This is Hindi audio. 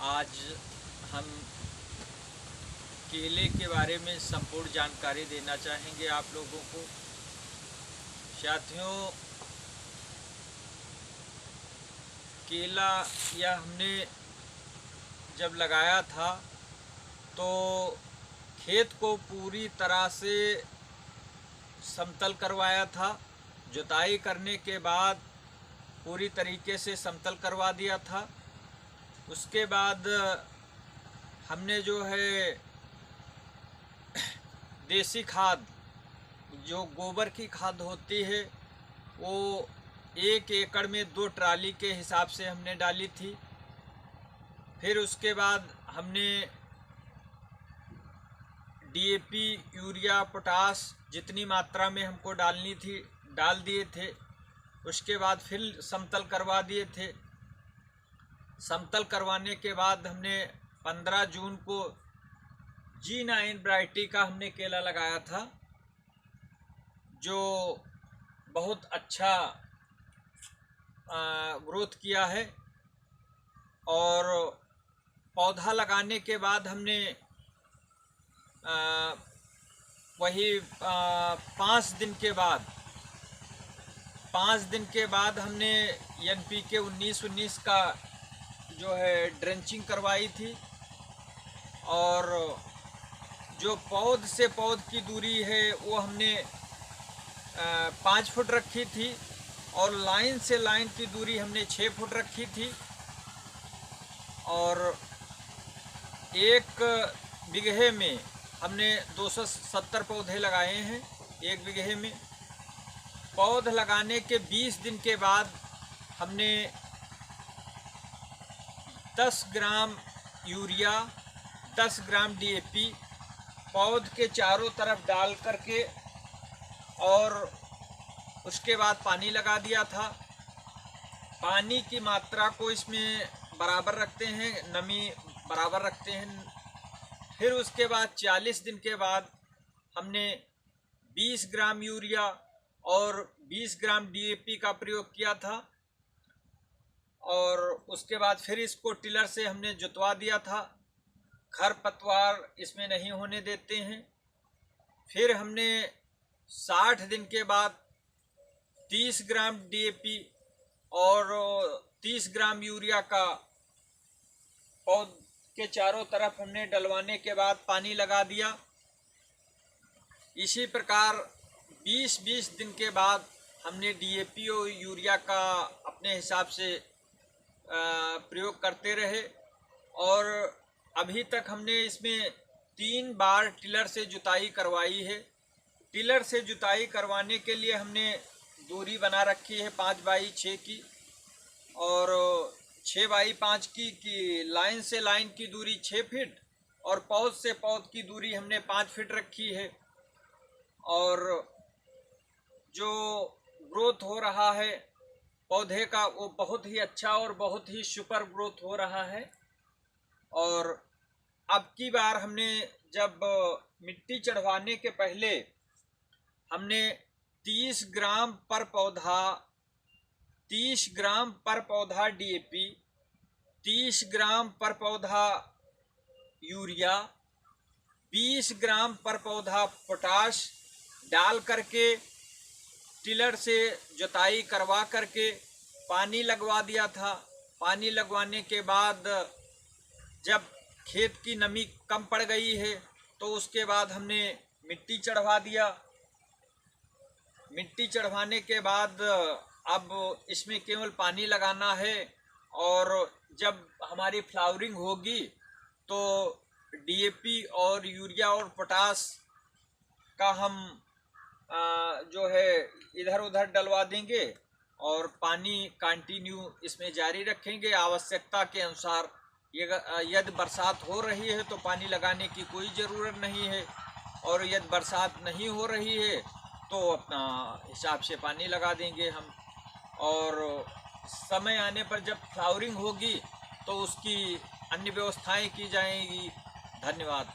आज हम केले के बारे में संपूर्ण जानकारी देना चाहेंगे आप लोगों को। साथियों, केला यह हमने जब लगाया था तो खेत को पूरी तरह से समतल करवाया था। जुताई करने के बाद पूरी तरीके से समतल करवा दिया था। उसके बाद हमने जो है देसी खाद, जो गोबर की खाद होती है, वो 1 एकड़ में 2 ट्राली के हिसाब से हमने डाली थी। फिर उसके बाद हमने डीएपी, यूरिया, पोटास जितनी मात्रा में हमको डालनी थी डाल दिए थे। उसके बाद फिर समतल करवा दिए थे। समतल करवाने के बाद हमने 15 जून को G9 वैरायटी का हमने केला लगाया था, जो बहुत अच्छा ग्रोथ किया है। और पौधा लगाने के बाद हमने वही 5 दिन के बाद हमने NPK 19-19 का जो है ड्रेंचिंग करवाई थी। और जो पौध से पौध की दूरी है वो हमने 5 फुट रखी थी, और लाइन से लाइन की दूरी हमने 6 फुट रखी थी। और 1 बीघे में हमने 270 पौधे लगाए हैं। 1 बीघे में पौध लगाने के 20 दिन के बाद हमने 10 ग्राम यूरिया, 10 ग्राम DAP पौध के चारों तरफ डाल करके, और उसके बाद पानी लगा दिया था। पानी की मात्रा को इसमें बराबर रखते हैं, नमी बराबर रखते हैं। फिर उसके बाद 40 दिन के बाद हमने 20 ग्राम यूरिया और 20 ग्राम DAP का प्रयोग किया था। और उसके बाद फिर इसको टिलर से हमने जुतवा दिया था। खरपतवार इसमें नहीं होने देते हैं। फिर हमने 60 दिन के बाद 30 ग्राम DAP और 30 ग्राम यूरिया का पौध के चारों तरफ हमने डलवाने के बाद पानी लगा दिया। इसी प्रकार 20-20 दिन के बाद हमने DAP और यूरिया का अपने हिसाब से प्रयोग करते रहे। और अभी तक हमने इसमें 3 बार टिलर से जुताई करवाई है। टिलर से जुताई करवाने के लिए हमने दूरी बना रखी है 5x6 की, और 6x5 की लाइन से लाइन की दूरी 6 फीट, और पौध से पौध की दूरी हमने 5 फीट रखी है। और जो ग्रोथ हो रहा है पौधे का, वो बहुत ही अच्छा और बहुत ही सुपर ग्रोथ हो रहा है। और अब की बार हमने जब मिट्टी चढ़वाने के पहले हमने 30 ग्राम पर पौधा DAP, 30 ग्राम पर पौधा यूरिया, 20 ग्राम पर पौधा पोटाश डाल करके टिलर से जुताई करवा करके पानी लगवा दिया था। पानी लगवाने के बाद जब खेत की नमी कम पड़ गई है तो उसके बाद हमने मिट्टी चढ़वा दिया। मिट्टी चढ़वाने के बाद अब इसमें केवल पानी लगाना है। और जब हमारी फ्लावरिंग होगी तो DAP और यूरिया और पोटास का हम जो है इधर उधर डलवा देंगे, और पानी कंटिन्यू इसमें जारी रखेंगे। आवश्यकता के अनुसार यदि बरसात हो रही है तो पानी लगाने की कोई ज़रूरत नहीं है, और यदि बरसात नहीं हो रही है तो अपना हिसाब से पानी लगा देंगे हम। और समय आने पर जब फ्लावरिंग होगी तो उसकी अन्य व्यवस्थाएं की जाएंगी। धन्यवाद।